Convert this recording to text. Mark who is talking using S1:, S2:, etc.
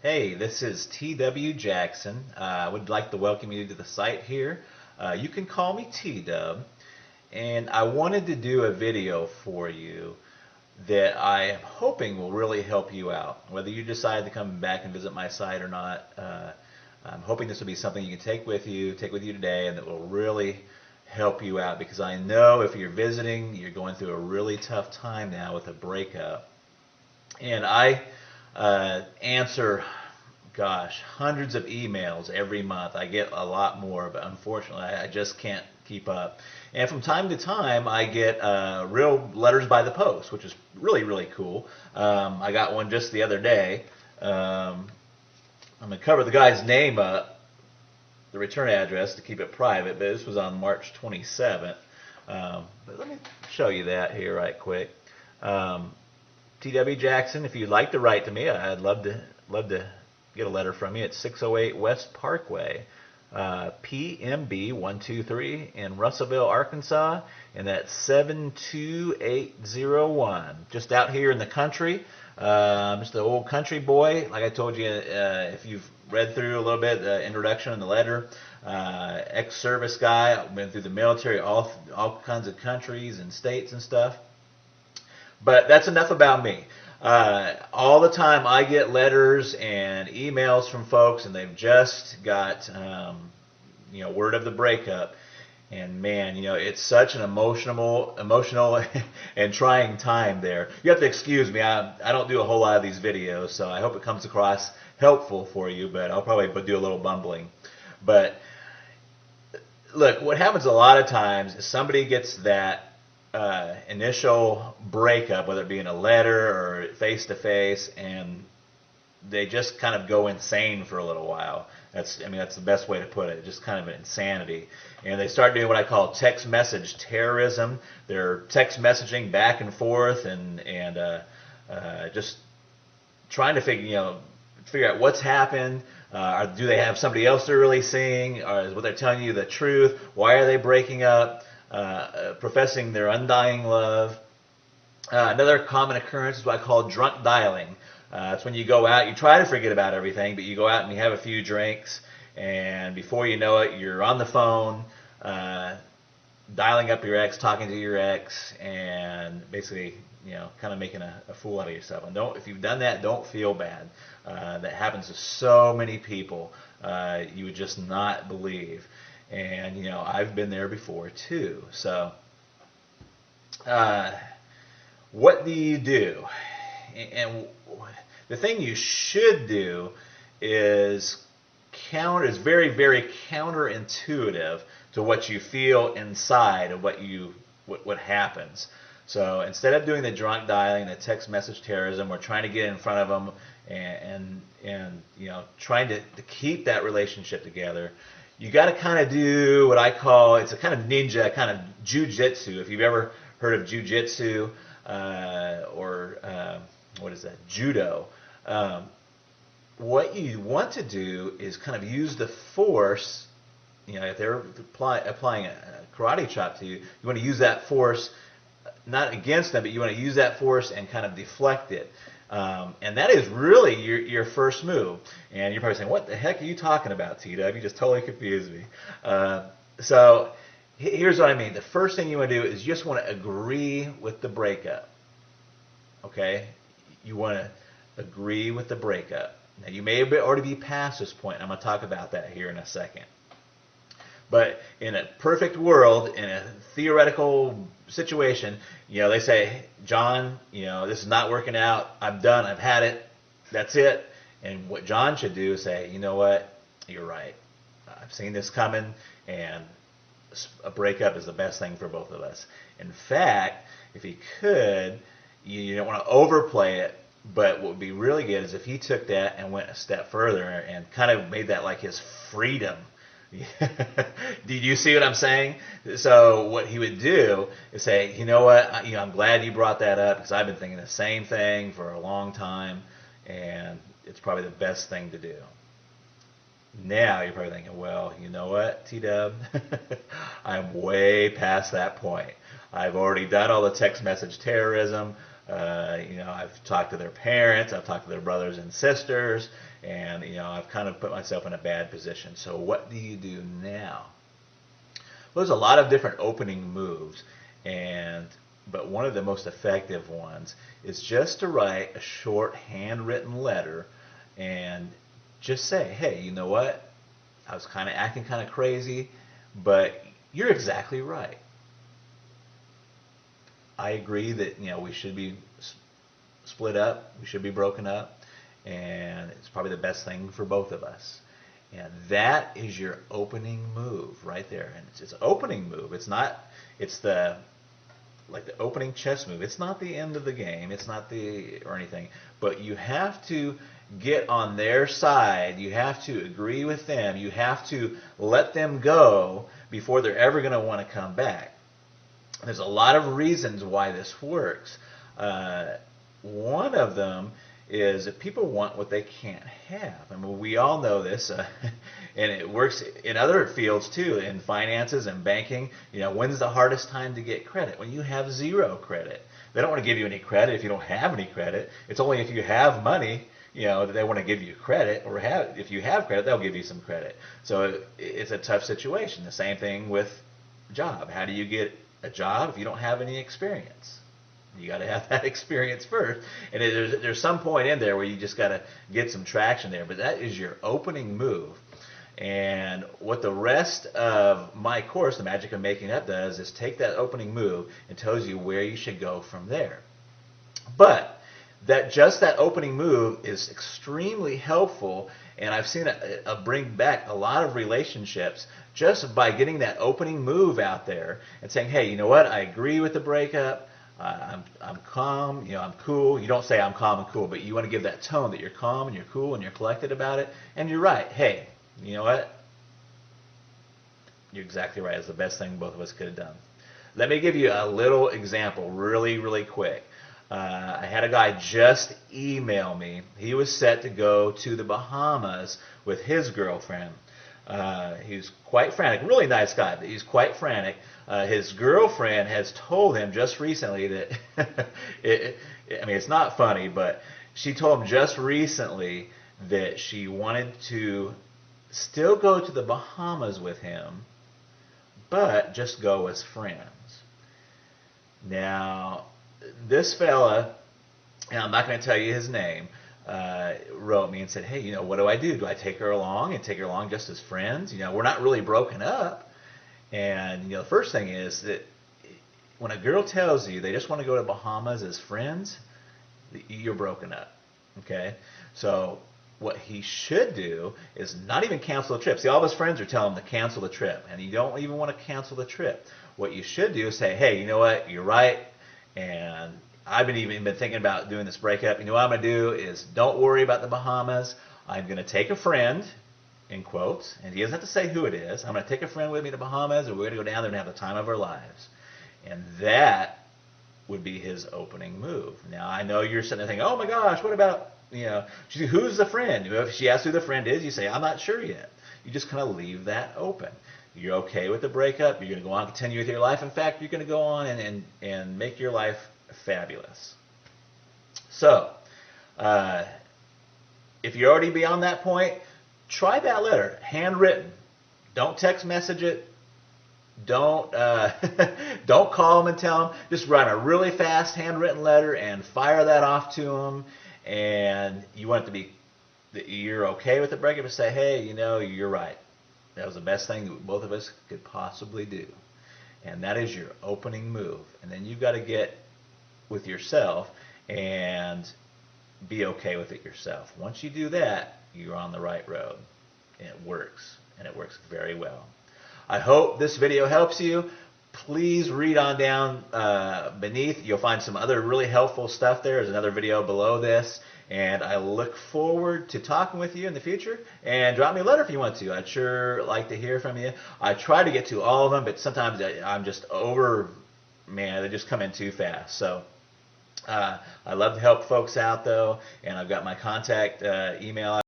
S1: Hey, this is TW Jackson. I would like to welcome you to the site here. You can call me T-Dub, and I wanted to do a video for you that I am hoping will really help you out. Whether you decide to come back and visit my site or not, I'm hoping this will be something you can take with you today, and that will really help you out because I know if you're visiting, you're going through a really tough time now with a breakup. And I answer, gosh, hundreds of emails every month. I get a lot more, but unfortunately, I just can't keep up. And from time to time, I get real letters by the post, which is really, really cool. I got one just the other day. I'm going to cover the guy's name up, the return address, to keep it private, but this was on March 27th. But let me show you that here right quick. T.W. Jackson, if you'd like to write to me, I'd love to get a letter from you. It's 608 West Parkway, PMB 123 in Russellville, Arkansas, and that's 72801. Just out here in the country. Just an old country boy. Like I told you, if you've read through a little bit the introduction and the letter, ex-service guy. I've been through the military, all kinds of countries and states and stuff. But that's enough about me. All the time I get letters and emails from folks, and they've just got word of the breakup. And man, it's such an emotional and trying time there. You have to excuse me. I don't do a whole lot of these videos, so I hope it comes across helpful for you. But I'll probably do a little bumbling. But look, what happens a lot of times is somebody gets that initial breakup, whether it be in a letter or face to face, and they just kind of go insane for a little while. That's the best way to put it. Just kind of an insanity, and they start doing what I call text message terrorism. They're text messaging back and forth, and just trying to figure out what's happened. Do they have somebody else they're really seeing? Or is what they're telling you the truth? Why are they breaking up? Professing their undying love. Another common occurrence is what I call drunk dialing. It's when you go out, you try to forget about everything, but you go out and you have a few drinks, and before you know it, you're on the phone, dialing up your ex, talking to your ex, and basically, kind of making a fool out of yourself. And if you've done that, don't feel bad. That happens to so many people. You would just not believe. And, I've been there before too. So, what do you do? And the thing you should do is very, very counterintuitive to what you feel inside of what happens. So instead of doing the drunk dialing, the text message terrorism, or trying to get in front of them and trying to keep that relationship together, you got to kind of do what I call, it's a kind of ninja, kind of jujitsu. If you've ever heard of jujitsu or what is that, judo, what you want to do is kind of use the force. If they're applying a karate chop to you, you want to use that force not against them, but you want to use that force and kind of deflect it. And that is really your first move. And you're probably saying, what the heck are you talking about, T-Dub? You just totally confused me. So here's what I mean. The first thing you want to do is you just want to agree with the breakup. Okay? You want to agree with the breakup. Now, you may already be past this point. I'm going to talk about that here in a second. But in a perfect world, in a theoretical situation, they say, John, this is not working out. I'm done. I've had it. That's it. And what John should do is say, you know what? You're right. I've seen this coming, and a breakup is the best thing for both of us. In fact, if he could, you don't want to overplay it, but what would be really good is if he took that and went a step further and kind of made that like his freedom. Did you see what I'm saying? So what he would do is say, you know what, I'm glad you brought that up because I've been thinking the same thing for a long time, and it's probably the best thing to do. Now you're probably thinking, well, you know what, T-Dub, I'm way past that point. I've already done all the text message terrorism. I've talked to their parents, I've talked to their brothers and sisters, and I've kind of put myself in a bad position. So what do you do now? Well, there's a lot of different opening moves, but one of the most effective ones is just to write a short handwritten letter and just say, hey, you know what? I was kind of acting kind of crazy, but you're exactly right. I agree that we should be split up, we should be broken up, and it's probably the best thing for both of us. And that is your opening move right there. And it's an opening move. It's the opening chess move. It's not the end of the game. It's not or anything. But you have to get on their side. You have to agree with them. You have to let them go before they're ever going to want to come back. There's a lot of reasons why this works. One of them is that people want what they can't have. I mean, we all know this, and it works in other fields too, in finances and banking. When's the hardest time to get credit? When you have zero credit. They don't want to give you any credit if you don't have any credit. It's only if you have money, that they want to give you credit, or if you have credit, they'll give you some credit. So it's a tough situation. The same thing with a job. How do you get a job if you don't have any experience? You got to have that experience first, and there's some point in there where you just got to get some traction there. But that is your opening move, and what the rest of my course, The Magic of Making Up, does is take that opening move and tells you where you should go from there. But that opening move is extremely helpful, and I've seen it bring back a lot of relationships just by getting that opening move out there and saying, hey, you know what? I agree with the breakup. I'm calm, I'm cool. You don't say I'm calm and cool, but you want to give that tone that you're calm and you're cool and you're collected about it. And you're right. Hey, you know what? You're exactly right. It's the best thing both of us could have done. Let me give you a little example really, really quick. I had a guy just email me. He was set to go to the Bahamas with his girlfriend. He's quite frantic. Really nice guy, but he's quite frantic. His girlfriend has told him just recently that, it's not funny, but she told him just recently that she wanted to still go to the Bahamas with him, but just go as friends. Now, this fella, and I'm not going to tell you his name, wrote me and said, hey, what do I do? Do I take her along and take her along just as friends? We're not really broken up. And, the first thing is that when a girl tells you they just want to go to Bahamas as friends, you're broken up. Okay? So what he should do is not even cancel the trip. See, all of his friends are telling him to cancel the trip, and you don't even want to cancel the trip. What you should do is say, hey, you know what? You're right, and I've been thinking about doing this breakup. You know what I'm going to do is don't worry about the Bahamas. I'm going to take a friend, in quotes, and he doesn't have to say who it is. I'm going to take a friend with me to Bahamas, and we're going to go down there and have the time of our lives. And that would be his opening move. Now, I know you're sitting there thinking, oh my gosh, what about, who's the friend? If she asks who the friend is, you say, I'm not sure yet. You just kind of leave that open. You're okay with the breakup. You're going to go on and continue with your life. In fact, you're going to go on and make your life fabulous. So, if you're already beyond that point, try that letter, handwritten. Don't text message it. Don't don't call them and tell them. Just write a really fast handwritten letter and fire that off to them. And you want it to be that you're okay with the breakup, and say, hey, you're right. That was the best thing that both of us could possibly do. And that is your opening move. And then you've got to get with yourself and be okay with it yourself. Once you do that, you're on the right road. And it works. And it works very well. I hope this video helps you. Please read on down beneath. You'll find some other really helpful stuff there. There's another video below this. And I look forward to talking with you in the future. And drop me a letter if you want to. I'd sure like to hear from you. I try to get to all of them, but sometimes I'm just they just come in too fast. So I love to help folks out, though. And I've got my contact email